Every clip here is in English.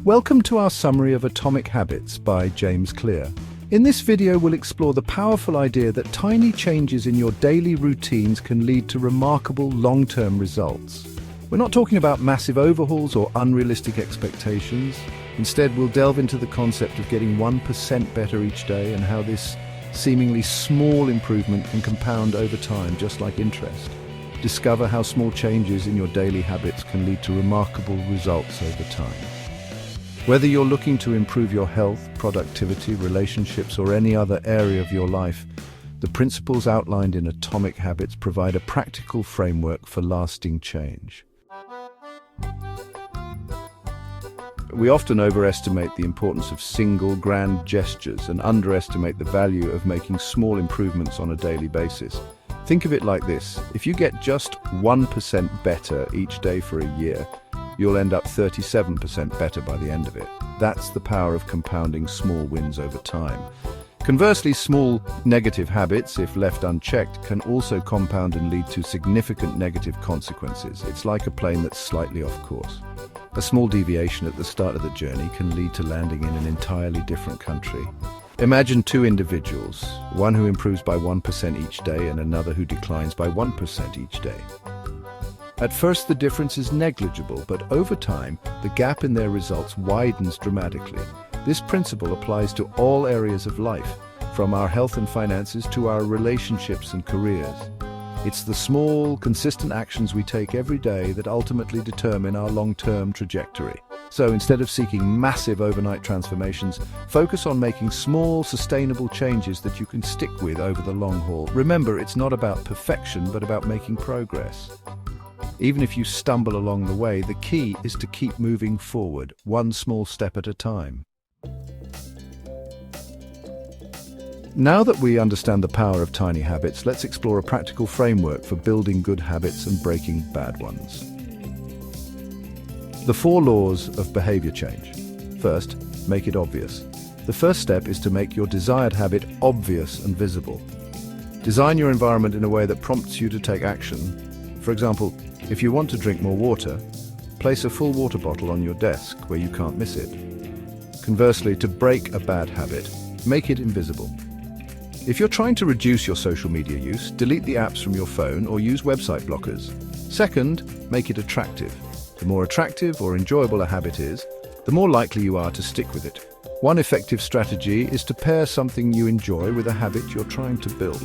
Welcome to our summary of Atomic Habits by James Clear. In this video, we'll explore the powerful idea that tiny changes in your daily routines can lead to remarkable long-term results. We're not talking about massive overhauls or unrealistic expectations. Instead, we'll delve into the concept of getting 1% better each day and how this seemingly small improvement can compound over time, just like interest. Discover how small changes in your daily habits can lead to remarkable results over time. Whether you're looking to improve your health, productivity, relationships, or any other area of your life, the principles outlined in Atomic Habits provide a practical framework for lasting change. We often overestimate the importance of single, grand gestures and underestimate the value of making small improvements on a daily basis. Think of it like this: if you get just 1% better each day for a year, you'll end up 37% better by the end of it. That's the power of compounding small wins over time. Conversely, small negative habits, if left unchecked, can also compound and lead to significant negative consequences. It's like a plane that's slightly off course. A small deviation at the start of the journey can lead to landing in an entirely different country. Imagine two individuals, one who improves by 1% each day and another who declines by 1% each day. At first, the difference is negligible, but over time, the gap in their results widens dramatically. This principle applies to all areas of life, from our health and finances to our relationships and careers. It's the small, consistent actions we take every day that ultimately determine our long-term trajectory. So instead of seeking massive overnight transformations, focus on making small, sustainable changes that you can stick with over the long haul. Remember, it's not about perfection, but about making progress. Even if you stumble along the way, the key is to keep moving forward, one small step at a time. Now that we understand the power of tiny habits, let's explore a practical framework for building good habits and breaking bad ones. The 4 laws of behavior change. First, make it obvious. The first step is to make your desired habit obvious and visible. Design your environment in a way that prompts you to take action. For example, if you want to drink more water, place a full water bottle on your desk where you can't miss it. Conversely, to break a bad habit, make it invisible. If you're trying to reduce your social media use, delete the apps from your phone or use website blockers. Second, make it attractive. The more attractive or enjoyable a habit is, the more likely you are to stick with it. One effective strategy is to pair something you enjoy with a habit you're trying to build.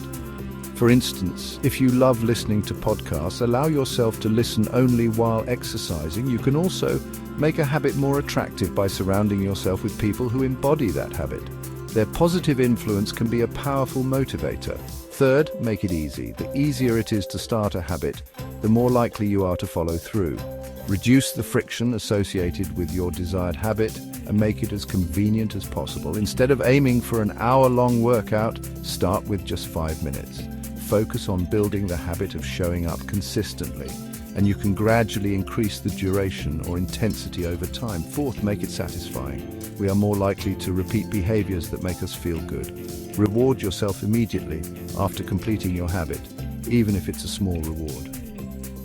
For instance, if you love listening to podcasts, allow yourself to listen only while exercising. You can also make a habit more attractive by surrounding yourself with people who embody that habit. Their positive influence can be a powerful motivator. Third, make it easy. The easier it is to start a habit, the more likely you are to follow through. Reduce the friction associated with your desired habit and make it as convenient as possible. Instead of aiming for an hour-long workout, start with just 5 minutes. Focus on building the habit of showing up consistently, and you can gradually increase the duration or intensity over time. Fourth, make it satisfying. We are more likely to repeat behaviors that make us feel good. Reward yourself immediately after completing your habit, even if it's a small reward.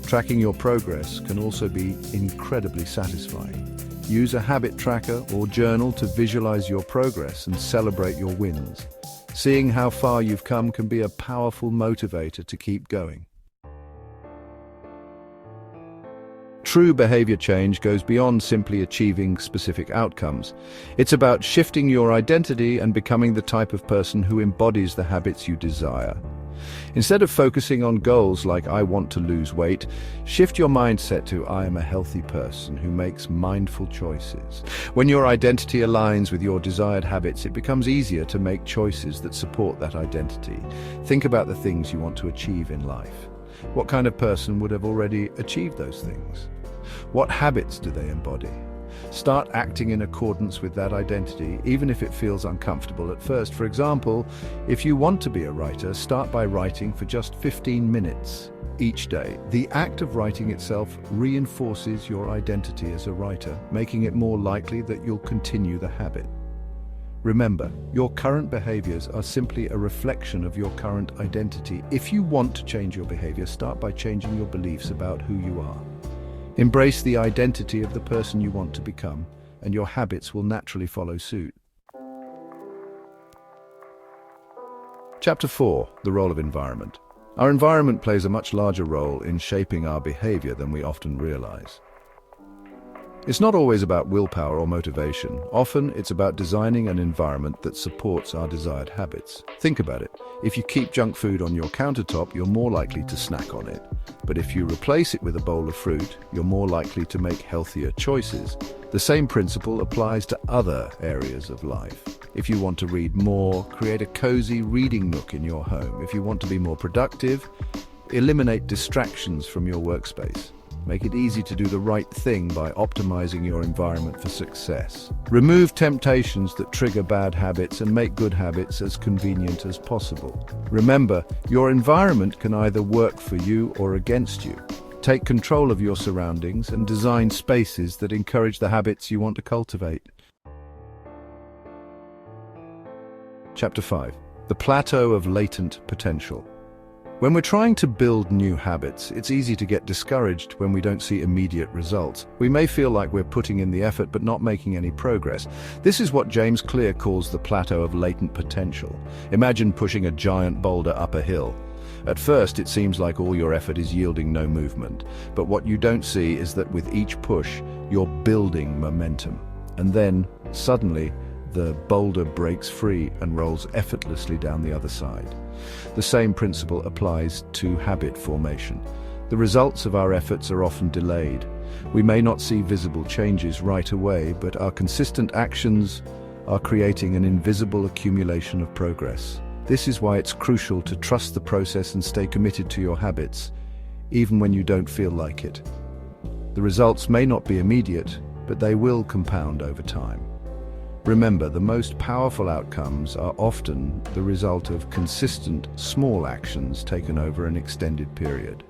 Tracking your progress can also be incredibly satisfying. Use a habit tracker or journal to visualize your progress and celebrate your wins. Seeing how far you've come can be a powerful motivator to keep going. True behavior change goes beyond simply achieving specific outcomes. It's about shifting your identity and becoming the type of person who embodies the habits you desire. Instead of focusing on goals like "I want to lose weight," shift your mindset to "I am a healthy person who makes mindful choices." When your identity aligns with your desired habits, it becomes easier to make choices that support that identity. Think about the things you want to achieve in life. What kind of person would have already achieved those things? What habits do they embody? Start acting in accordance with that identity, even if it feels uncomfortable at first. For example, if you want to be a writer, start by writing for just 15 minutes each day. The act of writing itself reinforces your identity as a writer, making it more likely that you'll continue the habit. Remember, your current behaviors are simply a reflection of your current identity. If you want to change your behavior, start by changing your beliefs about who you are. Embrace the identity of the person you want to become, and your habits will naturally follow suit. Chapter 4. The role of environment. Our environment plays a much larger role in shaping our behavior than we often realize. It's not always about willpower or motivation. Often, it's about designing an environment that supports our desired habits. Think about it. If you keep junk food on your countertop, you're more likely to snack on it. But if you replace it with a bowl of fruit, you're more likely to make healthier choices. The same principle applies to other areas of life. If you want to read more, create a cozy reading nook in your home. If you want to be more productive, eliminate distractions from your workspace. Make it easy to do the right thing by optimizing your environment for success. Remove temptations that trigger bad habits and make good habits as convenient as possible. Remember, your environment can either work for you or against you. Take control of your surroundings and design spaces that encourage the habits you want to cultivate. Chapter 5. The plateau of latent potential. When we're trying to build new habits, it's easy to get discouraged when we don't see immediate results. We may feel like we're putting in the effort but not making any progress. This is what James Clear calls the plateau of latent potential. Imagine pushing a giant boulder up a hill. At first, it seems like all your effort is yielding no movement. But what you don't see is that with each push, you're building momentum. And then, suddenly, the boulder breaks free and rolls effortlessly down the other side. The same principle applies to habit formation. The results of our efforts are often delayed. We may not see visible changes right away, but our consistent actions are creating an invisible accumulation of progress. This is why it's crucial to trust the process and stay committed to your habits, even when you don't feel like it. The results may not be immediate, but they will compound over time. Remember, the most powerful outcomes are often the result of consistent, small actions taken over an extended period.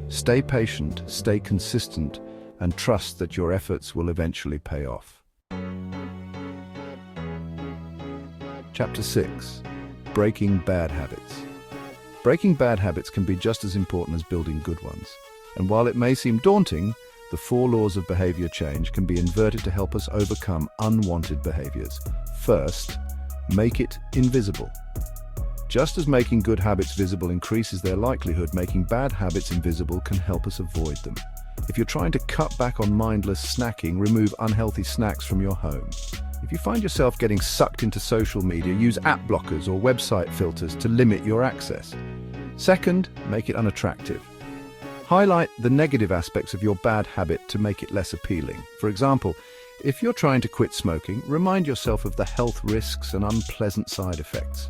Stay patient, stay consistent, and trust that your efforts will eventually pay off. Chapter 6. Breaking bad habits. Breaking bad habits can be just as important as building good ones. And while it may seem daunting, the 4 laws of behavior change can be inverted to help us overcome unwanted behaviors. First, make it invisible. Just as making good habits visible increases their likelihood, making bad habits invisible can help us avoid them. If you're trying to cut back on mindless snacking, remove unhealthy snacks from your home. If you find yourself getting sucked into social media, use app blockers or website filters to limit your access. Second, make it unattractive. Highlight the negative aspects of your bad habit to make it less appealing. For example, if you're trying to quit smoking, remind yourself of the health risks and unpleasant side effects.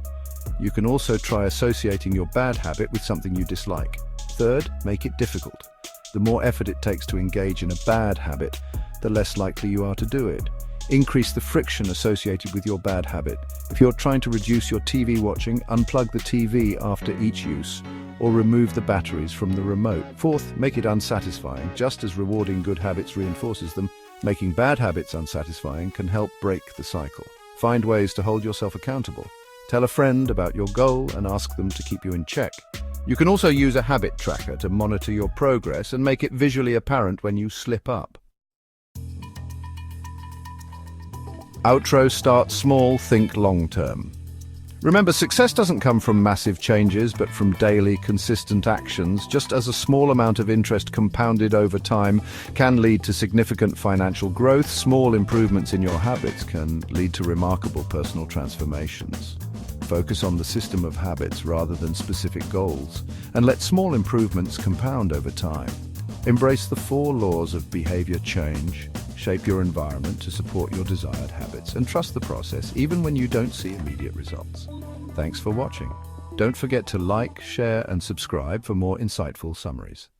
You can also try associating your bad habit with something you dislike. Third, make it difficult. The more effort it takes to engage in a bad habit, the less likely you are to do it. Increase the friction associated with your bad habit. If you're trying to reduce your TV watching, unplug the TV after each use, or remove the batteries from the remote. Fourth, make it unsatisfying. Just as rewarding good habits reinforces them, making bad habits unsatisfying can help break the cycle. Find ways to hold yourself accountable. Tell a friend about your goal and ask them to keep you in check. You can also use a habit tracker to monitor your progress and make it visually apparent when you slip up. Outro: start small, think long-term. Remember, success doesn't come from massive changes, but from daily, consistent actions. Just as a small amount of interest compounded over time can lead to significant financial growth, small improvements in your habits can lead to remarkable personal transformations. Focus on the system of habits rather than specific goals, and let small improvements compound over time. Embrace the 4 laws of behavior change. Shape your environment to support your desired habits, and trust the process even when you don't see immediate results. Thanks for watching. Don't forget to like, share, and subscribe for more insightful summaries.